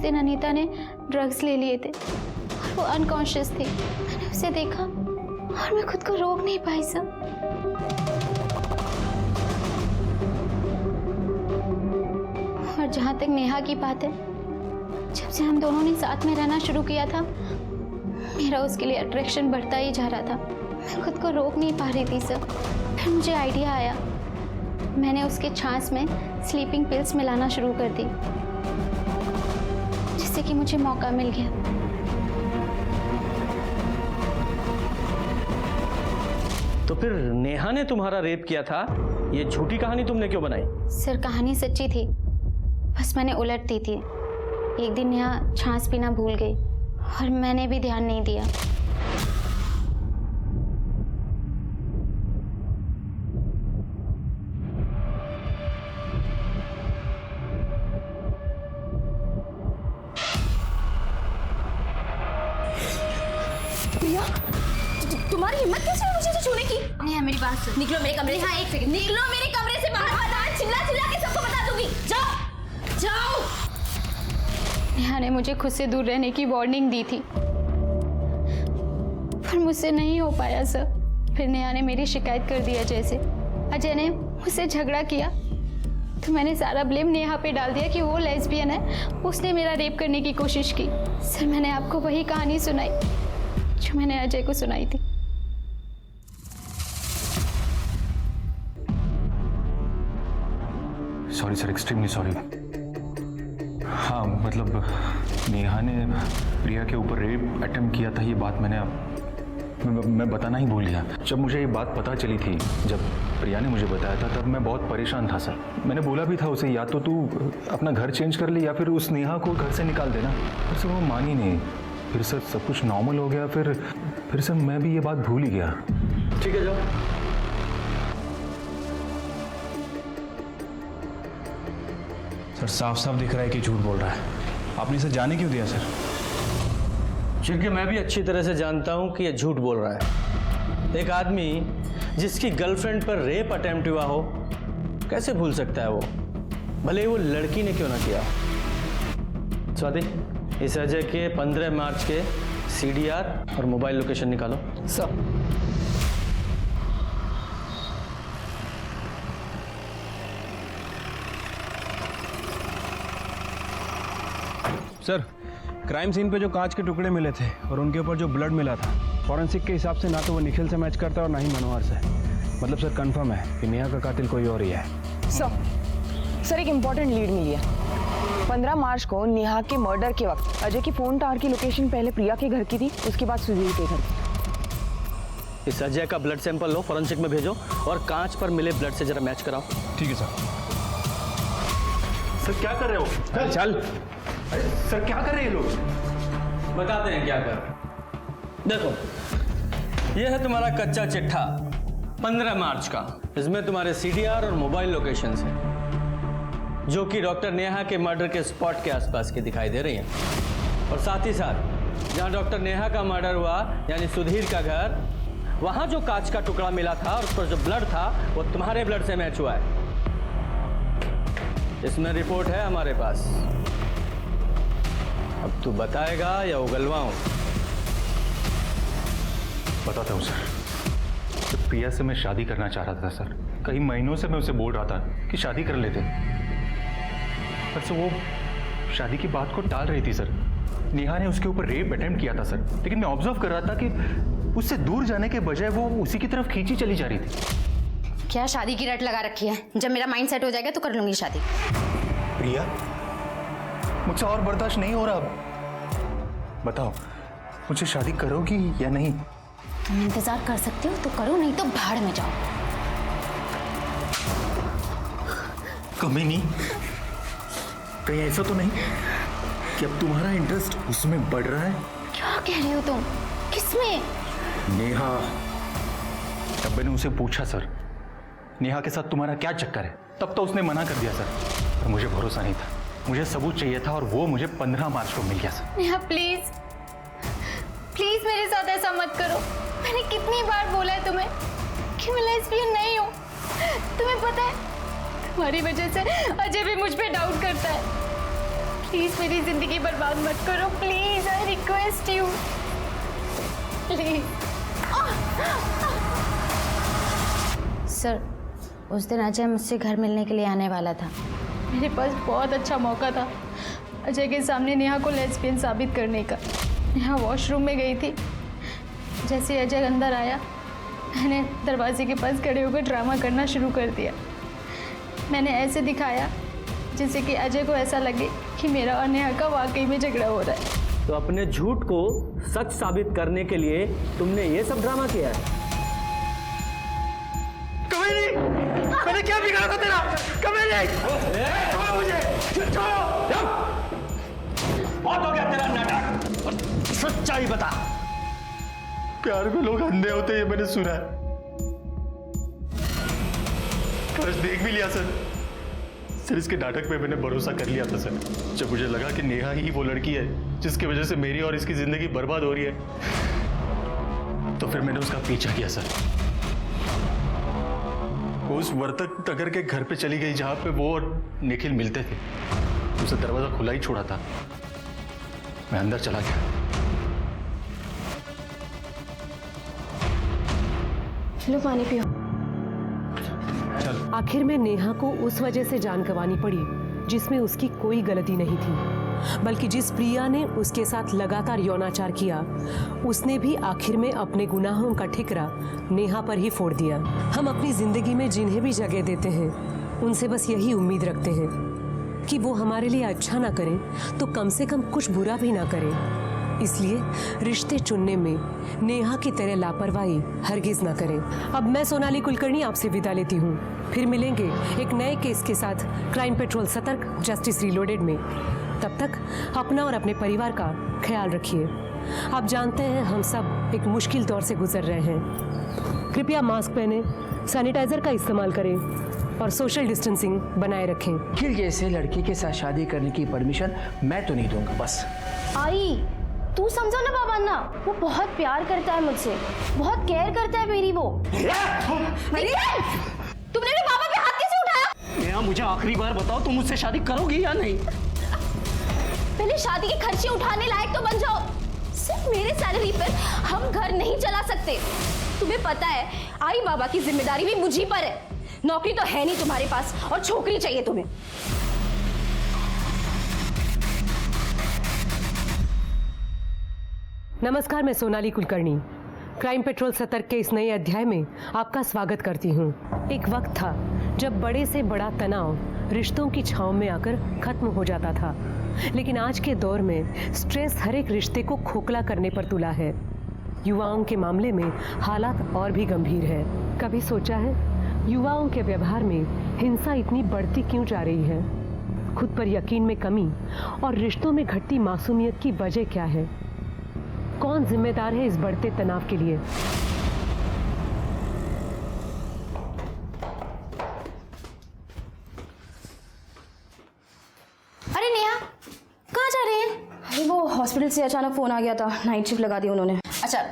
दिन अनीता ने ड्रग्स ले लिए थे और वो अनकॉन्शियस थी। मैंने उसे देखा और मैं खुद को रोक नहीं पाई सर। और जहाँ तक नेहा की बात है, जब से हम दोनों ने साथ में रहना शुरू किया था, मेरा उसके लिए अट्रैक्शन बढ़ता ही जा रहा था। मैं खुद को रोक नहीं पा रही थी सर। फिर मुझे आइडिया आया, मैंने उसके छाछ में स्लीपिंग पिल्स मिलाना शुरू कर दी, जिससे कि मुझे मौका मिल गया। तो फिर नेहा ने तुम्हारा रेप किया था, ये झूठी कहानी तुमने क्यों बनाई? सर कहानी सच्ची थी, बस मैंने उलट दी थी। एक दिन नेहा छाछ पीना भूल गई और मैंने भी ध्यान नहीं दिया। प्रिया, तुम्हारी हिम्मत कैसे हुई मुझे छूने की? नेहा मेरी बात सुन। निकलो मेरे कमरे से। हाँ, एक सेकंड। निकलो मेरे कमरे से बाहर। चिल्ला चिल्ला के सबको बता दूंगी। जाओ जाओ। नेहा ने मुझे खुद से दूर रहने की वार्निंग दी थी, पर मुझसे नहीं हो पाया सर। फिर नेहा ने मेरी शिकायत कर दिया। जैसे अजय ने मुझसे झगड़ा किया तो मैंने सारा ब्लेम नेहा पे डाल दिया कि वो लेस्बियन है, उसने मेरा रेप करने की कोशिश की। सर मैंने आपको वही कहानी सुनाई जो मैंने अजय को सुनाई थी। Sorry sir, extremely sorry. हाँ मतलब नेहा ने प्रिया के ऊपर रेप अटेम्प्ट किया था, ये बात मैं बताना ही भूल गया। जब मुझे ये बात पता चली थी, जब प्रिया ने मुझे बताया था, तब मैं बहुत परेशान था सर। मैंने बोला भी था उसे, या तो तू अपना घर चेंज कर ले या फिर उस नेहा को घर से निकाल देना। फिर सर वो मानी नहीं। फिर सर सब कुछ नॉर्मल हो गया। फिर सर मैं भी ये बात भूल ही गया। ठीक है, जाओ। सर साफ साफ दिख रहा है कि झूठ बोल रहा है। आपने इसे जाने क्यों दिया सर? क्योंकि मैं भी अच्छी तरह से जानता हूं कि ये झूठ बोल रहा है। एक आदमी जिसकी गर्लफ्रेंड पर रेप अटेम्प्ट हुआ हो, कैसे भूल सकता है वो, भले ही वो लड़की ने क्यों ना किया। स्वाति, इस अजय के 15 मार्च के CDR और मोबाइल लोकेशन निकालो। सर सर क्राइम सीन पे जो कांच के टुकड़े मिले थे और उनके ऊपर जो ब्लड मिला था, फॉरेंसिक के हिसाब से ना तो वो निखिल से मैच करता और ना ही मनोहर से। मतलब सर कंफर्म है कि नेहा का कातिल कोई और ही है। सर एक इम्पोर्टेंट लीड मिली है। 15 मार्च को नेहा के मर्डर के वक्त अजय की फोन टावर की लोकेशन पहले प्रिया के घर की थी, उसके बाद सुधीर के घर की। इस अजय का ब्लड सैंपल लो, फॉरेंसिक में भेजो और कांच पर मिले ब्लड से जरा मैच कराओ। ठीक है सर। सर क्या कर रहे हो? चल। सर क्या कर रहे हैं लोग? बताते हैं क्या कर। देखो, यह है तुम्हारा कच्चा चिट्ठा 15 मार्च का। इसमें तुम्हारे CDR और मोबाइल लोकेशन है, जो कि डॉक्टर नेहा के मर्डर के स्पॉट के आसपास की दिखाई दे रही हैं। और साथ ही साथ जहां डॉक्टर नेहा का मर्डर हुआ, यानी सुधीर का घर, वहां जो कांच का टुकड़ा मिला था और उस पर जो ब्लड था, वो तुम्हारे ब्लड से मैच हुआ है। इसमें रिपोर्ट है हमारे पास। अब तू बताएगा या उगलवाऊं? बताता हूँ सर। तो प्रिया से मैं शादी करना चाह रहा था सर। कई महीनों से मैं उसे बोल रहा था कि शादी कर लेते, पर सर वो शादी की बात को टाल रही थी सर। नेहा ने उसके ऊपर रेप अटेम्प्ट किया था सर, लेकिन मैं ऑब्जर्व कर रहा था कि उससे दूर जाने के बजाय वो उसी की तरफ खींची चली जा रही थी। क्या शादी की रट लगा रखी है? जब मेरा माइंड सेट हो जाएगा तो कर लूंगी शादी। प्रिया, मुझसे और बर्दाश्त नहीं हो रहा। अब बताओ, मुझे शादी करोगी या नहीं? तुम इंतजार कर सकते हो तो करो, नहीं तो भाड़ में जाओ। कभी नहीं। कहीं ऐसा तो नहीं कि अब तुम्हारा इंटरेस्ट उसमें बढ़ रहा है? क्या कह रहे हो तुम? किसमें? नेहा। तब मैंने उसे पूछा सर, नेहा के साथ तुम्हारा क्या चक्कर है? तब तो उसने मना कर दिया सर, पर मुझे भरोसा नहीं था। मुझे सबूत चाहिए था और वो मुझे 15 मार्च को मिल गया सर। नेहा प्लीज प्लीज मेरे साथ ऐसा मत करो। मैंने कितनी बार बोला है तुम्हें कि मैं लेस्बियन नहीं हूँ। तुम्हें पता है, तुम्हारी वजह से अजय भी मुझ पे डाउट करता है। प्लीज मेरी जिंदगी बर्बाद मत करो, please, I request you, please. Sir, उस दिन अजय मुझसे घर मिलने के लिए आने वाला था। मेरे पास बहुत अच्छा मौका था अजय के सामने नेहा को लेस्बियन साबित करने का। नेहा वॉशरूम में गई थी। जैसे अजय अंदर आया, मैंने दरवाजे के पास खड़े होकर ड्रामा करना शुरू कर दिया। मैंने ऐसे दिखाया जिससे कि अजय को ऐसा लगे कि मेरा और नेहा का वाकई में झगड़ा हो रहा है। तो अपने झूठ को सच साबित करने के लिए तुमने ये सब ड्रामा किया है? कभी नहीं, मैंने क्या बिगाड़ा था तेरा? कभी नहीं, छोड़ो मुझे, छोड़ो। बहुत हो गया तेरा नाटक, सच्चाई बता। प्यार में लोग अंधे होते हैं, ये मैंने सुना है। काश देख भी लिया सर इसके नाटक पे मैंने भरोसा कर लिया था सर। जब मुझे लगा कि नेहा ही वो लड़की है जिसकी वजह से मेरी और इसकी जिंदगी बर्बाद हो रही है, तो फिर मैंने उसका पीछा किया सर। वो उस वर्तक नगर के घर पे चली गई जहां पे वो और निखिल मिलते थे। उसे दरवाजा खुला ही छोड़ा था, मैं अंदर चला गया। लो पानी पियो। आखिर में नेहा को उस वजह से जान गंवानी पड़ी जिसमें उसकी कोई गलती नहीं थी, बल्कि जिस प्रिया ने उसके साथ लगातार यौनाचार किया, उसने भी आखिर में अपने गुनाहों का ठिकरा नेहा पर ही फोड़ दिया। हम अपनी जिंदगी में जिन्हें भी जगह देते हैं, उनसे बस यही उम्मीद रखते हैं कि वो हमारे लिए अच्छा ना करें तो कम से कम कुछ बुरा भी ना करें। इसलिए रिश्ते चुनने में नेहा की तरह लापरवाही हरगिज ना करें। अब मैं सोनाली कुलकर्णी आपसे विदा लेती हूँ। फिर मिलेंगे एक नए केस के साथ क्राइम पेट्रोल सतर्क जस्टिस रीलोडेड में। तब तक अपना और अपने परिवार का ख्याल रखिए। आप जानते हैं हम सब एक मुश्किल दौर से गुजर रहे हैं। कृपया मास्क पहने, सैनिटाइजर का इस्तेमाल करें और सोशल डिस्टेंसिंग बनाए रखें। निखिल जैसे लड़के के साथ शादी करने की परमिशन मैं तो नहीं दूंगा। बस आई, तू समझो ना बाबान्ना, वो बहुत प्यार करता है मुझसे, बहुत केयर करता है मेरी। वो तुमने मेरे पापा पे हाथ कैसे उठाया? नेहा, मुझे आखिरी बार बताओ, तुम मुझसे शादी करोगी या नहीं? पहले शादी के खर्चे उठाने लायक तो बन जाओ। सिर्फ मेरे सैलरी पर हम घर नहीं चला सकते। तुम्हें पता है, आई बाबा की जिम्मेदारी भी मुझी पर है। नौकरी तो है नहीं तुम्हारे पास और छोकरी चाहिए तुम्हें। नमस्कार, मैं सोनाली कुलकर्णी क्राइम पेट्रोल सतर्क के इस नए अध्याय में आपका स्वागत करती हूँ। एक वक्त था जब बड़े से बड़ा तनाव रिश्तों की छांव में आकर खत्म हो जाता था, लेकिन आज के दौर में स्ट्रेस हर एक रिश्ते को खोखला करने पर तुला है। युवाओं के मामले में हालात और भी गंभीर है। कभी सोचा है युवाओं के व्यवहार में हिंसा इतनी बढ़ती क्यों जा रही है? खुद पर यकीन में कमी और रिश्तों में घटती मासूमियत की वजह क्या है? कौन जिम्मेदार है इस बढ़ते तनाव के लिए? अरे नेहा, कहाँ जा रहे हैं? अरे वो हॉस्पिटल से अचानक फोन आ गया था, नाइट शिफ्ट लगा दी उन्होंने। अच्छा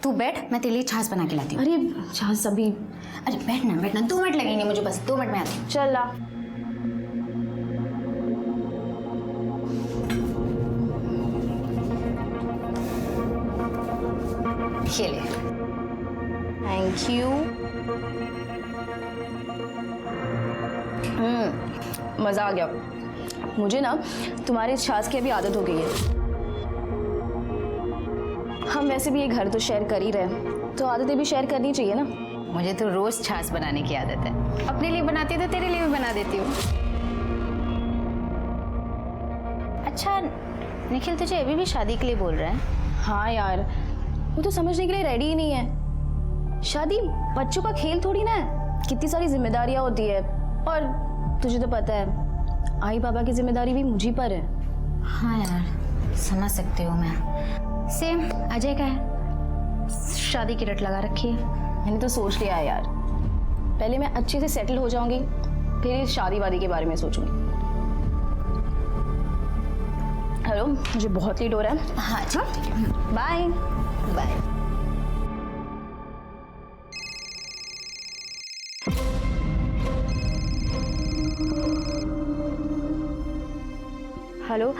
तू बैठ, मैं तेरे लिए छाछ बना के लाती हूँ। अरे छाछ अभी। अरे बैठना 2 मिनट लगेंगे मुझे, बस 2 मिनट में आती हूँ। चल ला। ये ले। Thank you. मज़ा आ गया। मुझे ना तुम्हारे इस छाछ की अभी आदत हो गई है। हम वैसे भी ये घर तो शेयर कर ही रहे हैं, तो आदतें भी शेयर करनी चाहिए ना। मुझे तो रोज छाछ बनाने की आदत है। अपने लिए बनाती हूँ तो तेरे लिए भी बना देती हूँ। अच्छा निखिल, तुझे अभी भी शादी के लिए बोल रहा है? हाँ यार, वो तो समझने के लिए रेडी ही नहीं है। शादी बच्चों का खेल थोड़ी ना है, कितनी सारी जिम्मेदारियां होती है। और तुझे तो पता है, आई बाबा की जिम्मेदारी भी मुझी पर है। हाँ यार, समझ सकती हूँ मैं। सेम अजय का है, शादी की रट लगा रखी है। मैंने तो सोच लिया है यार, पहले मैं अच्छे से सेटल हो जाऊंगी, फिर इस शादी वादी के बारे में सोचूंगी। हेलो, मुझे बहुत लेट हो रहा है। हाँ अच्छा, बाय बाय। हेलो,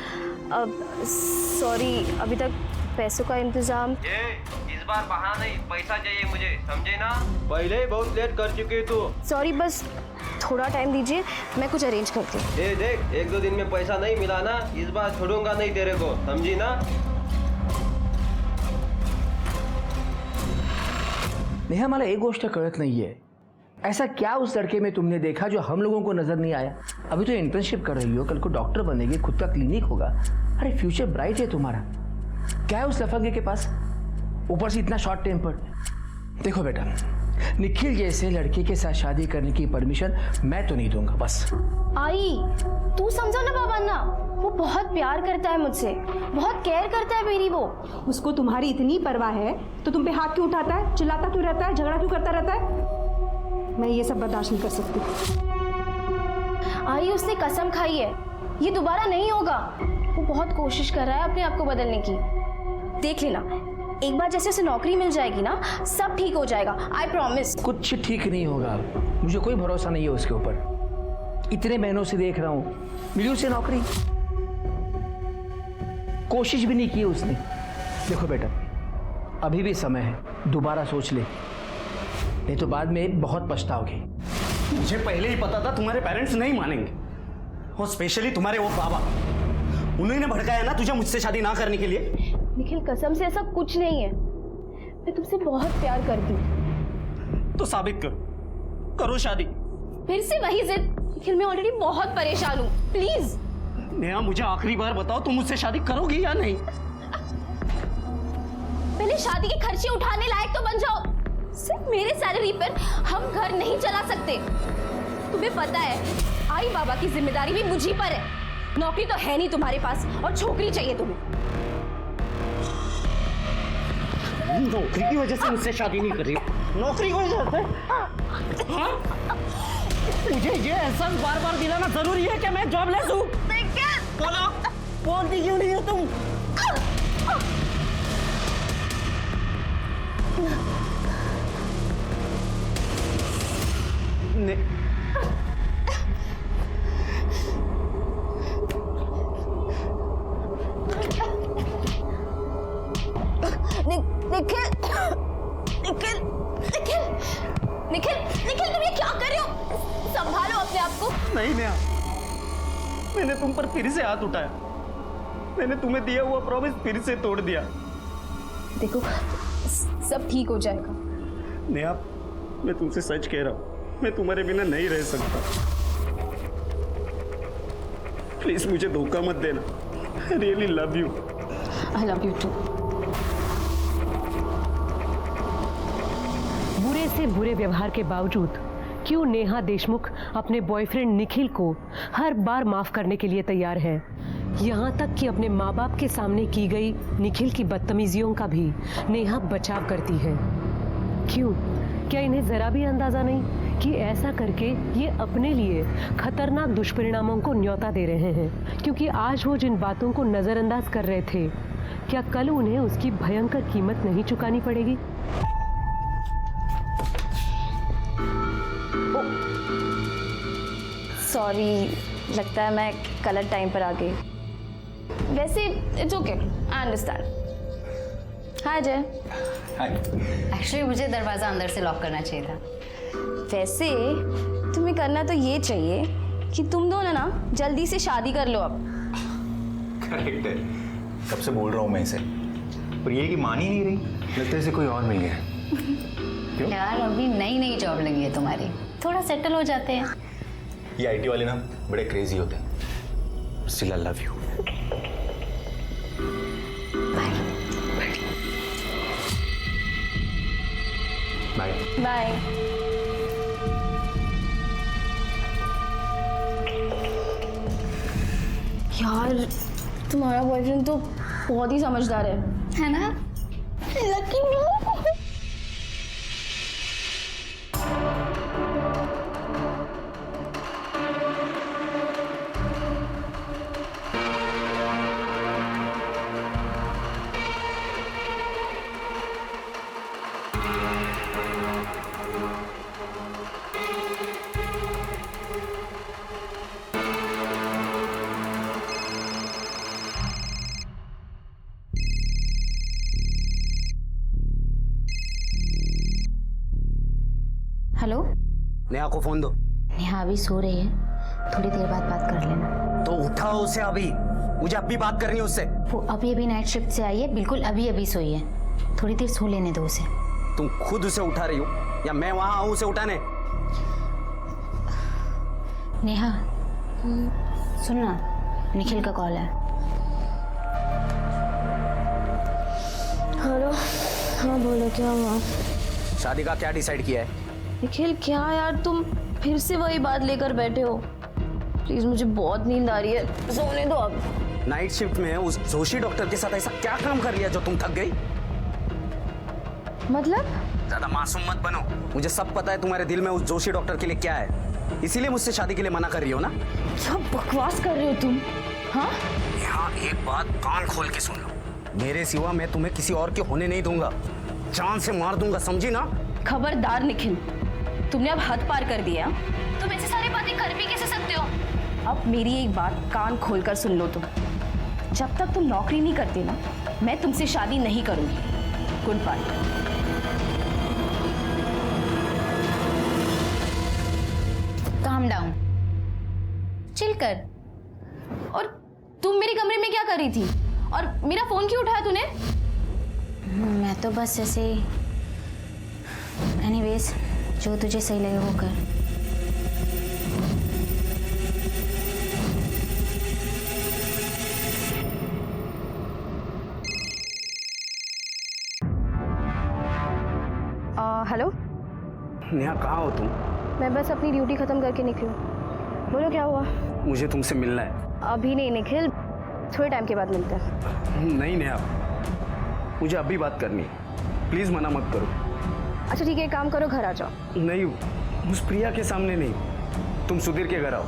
सॉरी अभी तक पैसों का इंतजाम। इस बार बहाना नहीं, पैसा चाहिए मुझे, समझे ना? पहले ही बहुत लेट कर चुके तू। सॉरी, बस थोड़ा टाइम दीजिए, मैं कुछ अरेंज करती हूँ। देख 1-2 दिन में पैसा नहीं मिला ना, इस बार छोड़ूंगा नहीं तेरे को, समझी ना? नेहा, मला एक गोष्ट कळत नाहीये, ऐसा क्या उस लड़के में तुमने देखा जो हम लोगों को नजर नहीं आया? अभी तो इंटर्नशिप कर रही हो, कल को डॉक्टर बनेगी, खुद का क्लिनिक होगा। अरे फ्यूचर ब्राइट है तुम्हारा। क्या है उस लफंगे के पास? ऊपर से इतना शॉर्ट टेम्पर्ड। देखो बेटा, निखिल जैसे लड़के के साथ शादी करने की परमिशन मैं तो नहीं दूंगा। बस आई, तू समझो ना बाबा ना, वो बहुत प्यार करता है मुझसे, बहुत केयर करता है मेरी। वो उसको तुम्हारी इतनी परवाह है तो तुम पे हाथ क्यों उठाता है, चिल्लाता क्यों रहता है, झगड़ा क्यों करता रहता है? मैं ये सब बर्दाश्त नहीं कर सकती। आई, उसने कसम खाई है, ये दोबारा नहीं होगा। वो बहुत कोशिश कर रहा है अपने आप को बदलने की। देख लेना, एक बार जैसे उसे नौकरी मिल जाएगी ना, सब ठीक हो जाएगा, आई प्रॉमिस। कुछ ठीक नहीं होगा, मुझे कोई भरोसा नहीं है उसके ऊपर। इतने महीनों से देख रहा हूँ, मिली उसे नौकरी, कोशिश भी नहीं की उसने। देखो बेटा, अभी भी समय है, दोबारा सोच ले, नहीं तो बाद में बहुत पछताओगे। मुझे पहले ही पता था तुम्हारे पेरेंट्स नहीं मानेंगे, और स्पेशली तुम्हारे वो बाबा, उन्होंने भड़काया ना तुझे मुझसे शादी ना करने के लिए। निखिल, कसम से ऐसा कुछ नहीं है, मैं तुमसे बहुत प्यार करती हूँ। तो साबित करो शादी। फिर से वही जिद। निखिल, मैं ऑलरेडी बहुत परेशान हूँ, प्लीज। नेहा, मुझे आखिरी बार बताओ, तुम मुझसे शादी करोगी या नहीं? पहले शादी के खर्चे उठाने लायक तो बन जाओ। सिर्फ मेरे सैलरी पर हम घर नहीं चला सकते। तुम्हें पता है, आई बाबा की जिम्मेदारी भी मुझी पर है। नौकरी तो है नहीं तुम्हारे पास, और छोकरी चाहिए तुम्हें। नौकरी की वजह से मुझसे शादी नहीं कर रही, नौकरी की वजह से? हाँ? मुझे ये एहसास बार बार दिलाना जरूरी है कि मैं जॉबलेस हूँ। बोलो, बोलती क्यों नहीं हो तुम? निखिल, निखिल, निखिल, निखिल, निखिल, तुम ये क्या कर रहे हो? संभालो अपने आप को। नहीं नेहा, मैंने तुम पर फिर से हाथ उठाया, मैंने तुम्हें दिया हुआ प्रॉमिस फिर से तोड़ दिया। देखो, सब ठीक हो जाएगा। नेहा, मैं तुमसे सच कह रहा हूँ, मैं तुम्हारे बिना नहीं रह सकता। प्लीज मुझे धोखा मत देना। I really love you. I love you too. बुरे से बुरे व्यवहार के बावजूद क्यों नेहा देशमुख अपने बॉयफ्रेंड निखिल को हर बार माफ करने के लिए तैयार है? यहाँ तक कि अपने माँ बाप के सामने की गई निखिल की बदतमीजियों का भी नेहा बचाव करती है। क्यों? क्या इन्हें जरा भी अंदाजा नहीं कि ऐसा करके ये अपने लिए खतरनाक दुष्परिणामों को न्योता दे रहे हैं? क्योंकि आज वो जिन बातों को नजरअंदाज कर रहे थे, क्या कल उन्हें उसकी भयंकर कीमत नहीं चुकानी पड़ेगी? सॉरी, लगता है मैं गलत टाइम पर आ गई। वैसे इट्स ओके, आई अंडरस्टैंड। हाय जय। एक्चुअली मुझे दरवाजा अंदर से लॉक करना चाहिए था। वैसे तुम्हें करना तो ये चाहिए कि तुम दोनों ना जल्दी से शादी कर लो अब। करेक्ट है, कब से बोल रहा हूँ मैं इसे, पर ये कि मान ही नहीं रही। लगता है इसे कोई और मिल गया। क्यों? यार अभी नई नई जॉब लगी है तुम्हारी, थोड़ा सेटल हो जाते हैं। ये आईटी वाले ना बड़े क्रेजी होते हैं। Still I love you. Bye bye. यार, तुम्हारा बॉयफ्रेंड तो बहुत ही समझदार है ना? Lucky hello. नेहा को फोन दो। नेहा अभी सो रही है, थोड़ी देर बाद बात कर लेना। तो उठाओ उसे अभी, मुझे अभी बात करनी है उससे। वो अभी नाइट शिफ्ट से आई है, बिल्कुल अभी सोई है, थोड़ी देर सो लेने दो उसे। तुम खुद उसे उठा रही हो या मैं वहां आऊं उसे उठाने? नेहा सुनना, निखिल का कॉल है। हेलो। हाँ बोलो, क्या हुआ? शादी का क्या डिसाइड किया है? निखिल क्या यार, तुम फिर से वही बात लेकर बैठे हो। प्लीज मुझे बहुत नींद आ रही है, सोने दो अब। नाइट शिफ्ट में उस जोशी डॉक्टर के साथ ऐसा क्या काम कर लिया जो तुम थक गई? मतलब? ज्यादा मासूम मत बनो, मुझे सब पता है तुम्हारे दिल में उस जोशी डॉक्टर के लिए क्या है, इसीलिए मुझसे शादी के लिए मना कर रही हो ना? क्या बकवास कर रहे हो तुम? हाँ? यहाँ एक बात कान खोल के सुन लो, मेरे सिवा मैं तुम्हें किसी और के होने नहीं दूंगा, जान से मार दूंगा, समझी ना? खबरदार निखिल, तुमने अब हद पार कर दिया। तुम ऐसी सारी बातें कर भी कैसे सकते हो? अब मेरी एक बात कान खोलकर सुन लो तुम, जब तक तुम नौकरी नहीं करते ना, मैं तुमसे शादी नहीं करूंगी। Good bye. Calm down, chill कर। और तुम मेरे कमरे में क्या कर रही थी? और मेरा फोन क्यों उठाया तूने? मैं तो बस ऐसे, एनीवेज जो तुझे सही लगे वो कर। हेलो। नेहा कहाँ हो तुम? मैं बस अपनी ड्यूटी खत्म करके निकली। बोलो क्या हुआ? मुझे तुमसे मिलना है। अभी नहीं निखिल, थोड़े टाइम के बाद मिलते हैं। नहीं नेहा, मुझे अभी बात करनी है, प्लीज मना मत करो। अच्छा ठीक है, एक काम करो, घर आ जाओ। नहीं, उस प्रिया के सामने नहीं, तुम सुधीर के घर आओ।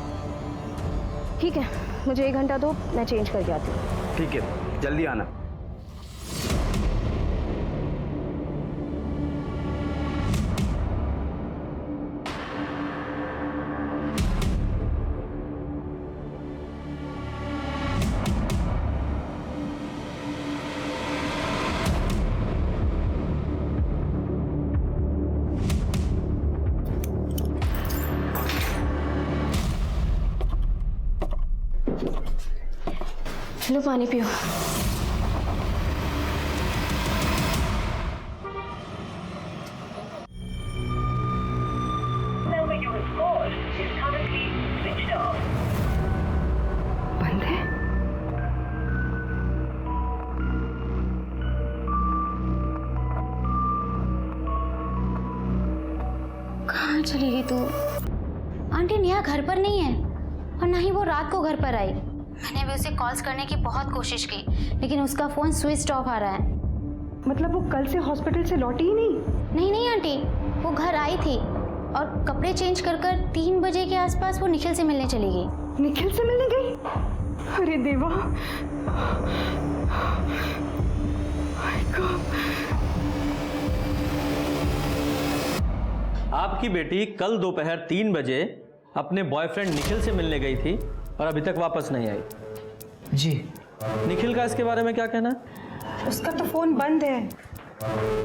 ठीक है, मुझे 1 घंटा दो, मैं चेंज करके आती हूँ। ठीक है, जल्दी आना। लो पानी पियो। बंद है। कहाँ चली गई तू? आंटी नेहा घर पर नहीं है, और ना ही वो रात को घर पर आई। मैंने भी उसे कॉल्स करने की बहुत कोशिश की, लेकिन उसका फोन स्विच ऑफ आ रहा है। मतलब वो कल से हॉस्पिटल से लौटी ही नहीं? नहीं आंटी, वो घर आई थी और कपड़े चेंज कर 3 बजे के आसपास वो निखिल से मिलने चली गई। निखिल से मिलने गई? अरे देवा, आपकी बेटी कल दोपहर 3 बजे अपने बॉयफ्रेंड निखिल से मिलने गई थी और अभी तक वापस नहीं आई। जी। निखिल का इसके बारे में क्या कहना है? उसका तो फोन बंद है।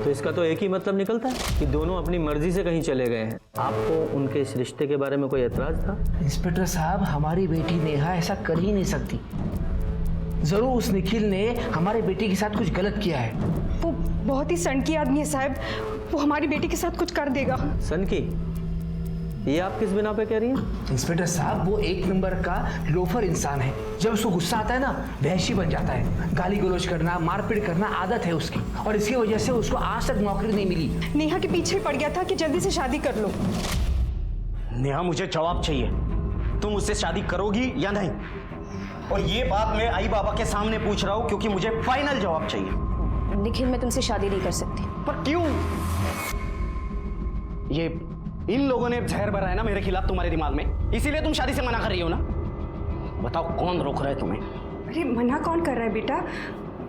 तो इसका तो एक ही मतलब निकलता है कि दोनों अपनी मर्जी से कहीं चले गए हैं। आपको उनके इस रिश्ते के बारे में कोई एतराज था? इंस्पेक्टर साहब, हमारी बेटी नेहा ऐसा कर ही नहीं सकती। जरूर उस निखिल ने हमारे बेटी के साथ कुछ गलत किया है। वो बहुत ही सनकी आदमी है साहब, वो हमारी बेटी के साथ कुछ कर देगा। सन की? ये आप किस बिना पे कह रही हैं? इंस्पेक्टर साहब, वो 1 नंबर का लोफर इंसान है। जब उसको गुस्सा आता है ना, वहशी बन जाता है। गाली गलौज करना, मारपीट करना आदत है उसकी, और इसकी वजह से उसको आज तक नौकरी नहीं मिली। नेहा के पीछे पड़ गया था कि जल्दी से शादी कर लो। नेहा, मुझे जवाब चाहिए, तुम उससे शादी करोगी या नहीं? और ये बात मैं आई बाबा के सामने पूछ रहा हूँ क्योंकि मुझे फाइनल जवाब चाहिए। निखिल, मैं तुमसे शादी नहीं कर सकती। पर क्यों? ये इन लोगों ने जहर भरा है ना मेरे खिलाफ तुम्हारे दिमाग में, इसीलिए तुम शादी से मना कर रही हो ना? बताओ कौन रोक रहा है तुम्हें? अरे मना कौन कर रहा है बेटा,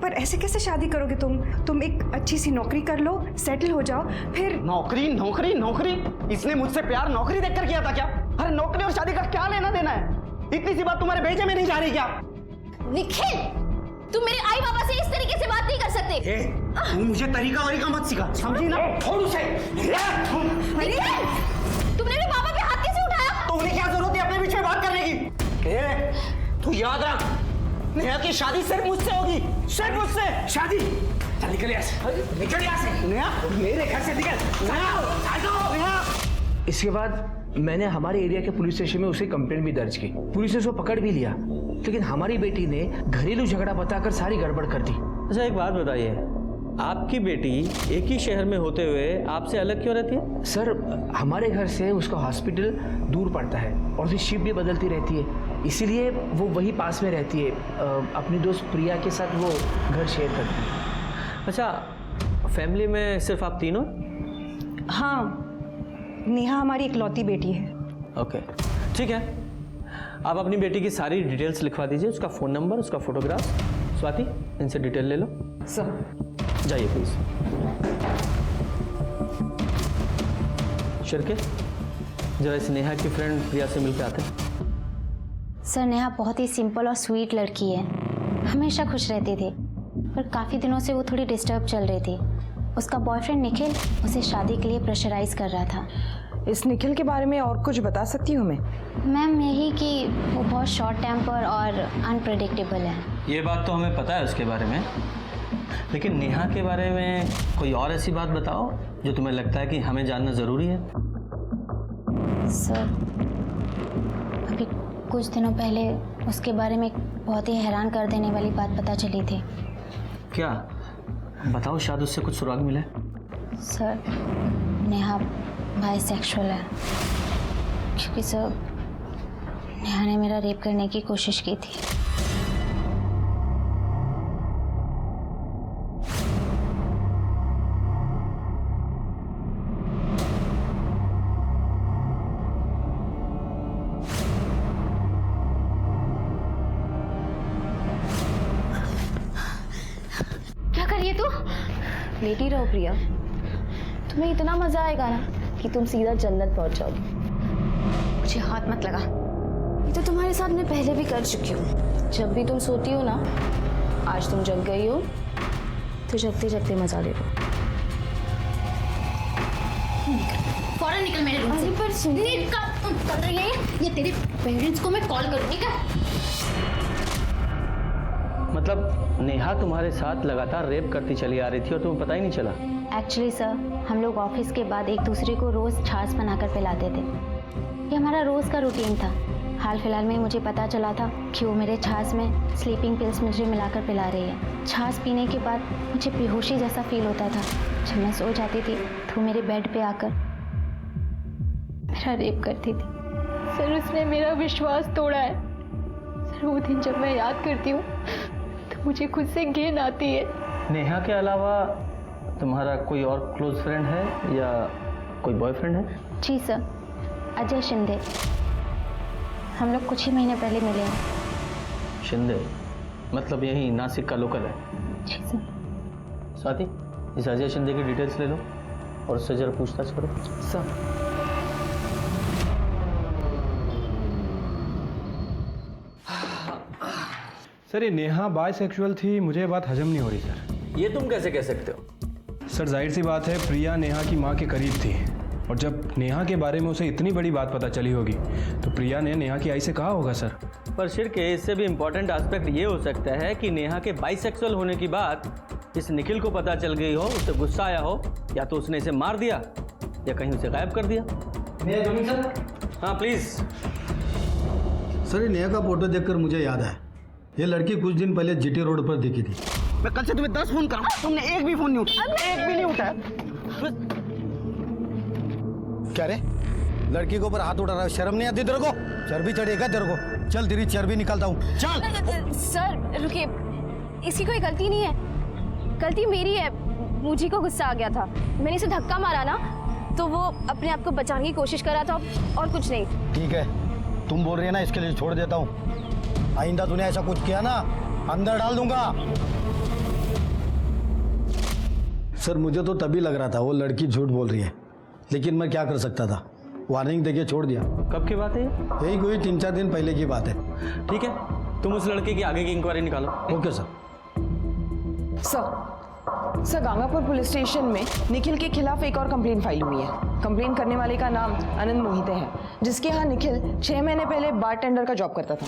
पर ऐसे कैसे शादी करोगे तुम एक अच्छी सी नौकरी कर लो, सेटल हो जाओ, फिर। नौकरी नौकरी नौकरी? इसने मुझसे प्यार नौकरी देखकर किया था क्या? अरे नौकरी और शादी का क्या लेना देना है? इतनी सी बात तुम्हारे भेजे में नहीं जा रही क्या? निखिल, तुम मेरे आई बाबा से इस तरीके से बात नहीं कर सकते। तू मुझे तरीका वरीका मत सिखा, समझी ना? छोड़ उसे। निखिल! तुमने मेरे पापा पे हाथ कैसे उठाया? तो उन्हें क्या जरूरत है अपने बीच में बात करने की? तू याद रख, नेहा की शादी सिर्फ मुझसे होगी, सिर्फ मुझसे। शादी? चल निकल यहाँ से, निकल यहाँ से। नेहा मेरे घर से निकल। नेहा। इसके बाद मैंने हमारे एरिया के पुलिस स्टेशन में उसे कंप्लेंट भी दर्ज की। पुलिस ने उसको पकड़ भी लिया, लेकिन हमारी बेटी ने घरेलू झगड़ा बताकर सारी गड़बड़ कर दी। अच्छा एक बात बताइए, आपकी बेटी एक ही शहर में होते हुए आपसे अलग क्यों रहती है? सर, हमारे घर से उसका हॉस्पिटल दूर पड़ता है और उसकी शिफ्ट भी बदलती रहती है, इसीलिए वो वही पास में रहती है। अपनी दोस्त प्रिया के साथ वो घर शेयर करती है। अच्छा, फैमिली में सिर्फ आप तीनों? हाँ, नेहा हमारी इकलौती बेटी है। ओके, ठीक है। आप अपनी बेटी की सारी डिटेल्स लिखवा दीजिए, उसका फ़ोन नंबर, उसका फोटोग्राफ। स्वाति, इनसे डिटेल ले लो। सर जाइए प्लीज। शिरके, जरा इस नेहा की फ्रेंड प्रिया से मिलकर आते हैं। सर, नेहा बहुत ही सिंपल और स्वीट लड़की है, हमेशा खुश रहती थी, पर काफ़ी दिनों से वो थोड़ी डिस्टर्ब चल रही थी। उसका बॉयफ्रेंड निखिल उसे शादी के लिए प्रेशराइज कर रहा था। इस निखिल के बारे में और कुछ बता सकती हूँ मैं? मैम, यही कि वो बहुत शॉर्ट टेम्पर और अनप्रेडिक्टेबल है। ये बात तो हमें पता है उसके बारे में, लेकिन नेहा के बारे में कोई और ऐसी बात बताओ जो तुम्हें लगता है कि हमें जानना ज़रूरी है। सर, अभी कुछ दिनों पहले उसके बारे में एक बहुत ही हैरान कर देने वाली बात पता चली थी। क्या? बताओ, शायद उससे कुछ सुराग मिले। सर, नेहा बाइसेक्सुअल है, क्योंकि सर नेहा ने मेरा रेप करने की कोशिश की थी। क्या करिए तू? लेटी रहो प्रिया, तुम्हें इतना मजा आएगा ना कि तुम सीधा जन्नत पहुंच जाओगी। मुझे हाथ मत लगा, ये तो तुम्हारे साथ मैं पहले भी कर चुकी हूँ। जब भी तुम सोती हो ना, आज तुम जग गई हो तो जगते जगते मजा ले लो। फौरन निकल मेरे रूम से। पर निकल कर रही है ये तेरे पेरेंट्स को मैं कॉल करूँगी क्या? मतलब नेहा तुम्हारे साथ लगातार रेप करती चली आ रही थी और तुम्हें पता ही नहीं चला? एक्चुअली सर, हम लोग ऑफिस के बाद एक दूसरे को रोज़ छाछ बनाकर पिलाते थे। ये हमारा रोज़ का रूटीन था। हाल फिलहाल में मुझे पता चला था कि वो मेरे छाछ में स्लीपिंग पिल्स मुझे मिलाकर पिला रही है। छाछ पीने के बाद मुझे बेहोशी जैसा फील होता था। जब मैं सो जाती थी तो मेरे बेड पे आकर मेरा रेप करती थी। सर, उसने मेरा विश्वास तोड़ा है। सर, वो दिन जब मैं याद करती हूँ तो मुझे खुद से घिन आती है। नेहा के अलावा तुम्हारा कोई और क्लोज फ्रेंड है या कोई बॉयफ्रेंड है? जी सर, अजय शिंदे। हम लोग कुछ ही महीने पहले मिले हैं। शिंदे मतलब यही नासिक का लोकल है? जी सर। स्वाति, इस अजय शिंदे की डिटेल्स ले लो और उससे जरा पूछताछ करो। सर सर, ये नेहा बायसेक्सुअल थी, मुझे ये बात हजम नहीं हो रही सर। ये तुम कैसे कह सकते हो? सर, जाहिर सी बात है, प्रिया नेहा की माँ के करीब थी और जब नेहा के बारे में उसे इतनी बड़ी बात पता चली होगी तो प्रिया ने नेहा की आई से कहा होगा सर। पर शिरके, इससे भी इम्पोर्टेंट एस्पेक्ट ये हो सकता है कि नेहा के बाइसेक्सुअल होने की बात इस निखिल को पता चल गई हो, उसे गुस्सा आया हो, या तो उसने इसे मार दिया या कहीं उसे गायब कर दिया। हाँ प्लीज़। सर, ये नेहा का फोटो देखकर मुझे याद आया, ये लड़की कुछ दिन पहले जीटी रोड पर दिखी थी। मैं कल से तुम्हें 10 फोन करा, तुमने एक भी फोन नहीं उठाया, एक भी नहीं उठाया। क्या रे, लड़की के ऊपर हाथ उठा रहा है, शर्म नहीं आती तेरे को? चर्बी चढ़ेगा तेरे को? चल तेरी चर्बी निकालता हूँ, चल। सर रुकिए, इसकी कोई गलती नहीं है, गलती मेरी है। मुझे को गुस्सा आ गया था, मैंने इसे धक्का मारा ना, तो वो अपने आप को बचाने की कोशिश कर रहा था और कुछ नहीं। ठीक है, तुम बोल रही है ना, इसके लिए छोड़ देता हूँ। आइंदा तूने ऐसा कुछ किया ना, अंदर डाल दूंगा। सर, मुझे तो तभी लग रहा था वो लड़की झूठ बोल रही है, लेकिन मैं क्या कर सकता था, वार्निंग देके छोड़ दिया। कब की बात है? यही कोई 3-4 दिन पहले की बात है। ठीक है, तुम उस लड़के की आगे की इंक्वायरी निकालो। Okay sir. Sir, sir Gangapur police station में निखिल के खिलाफ एक और कंप्लेंट फाइल हुई है। कंप्लेंट करने वाले का नाम आनंद मोहिते है, जिसके यहाँ निखिल 6 महीने पहले बारटेंडर का जॉब करता था।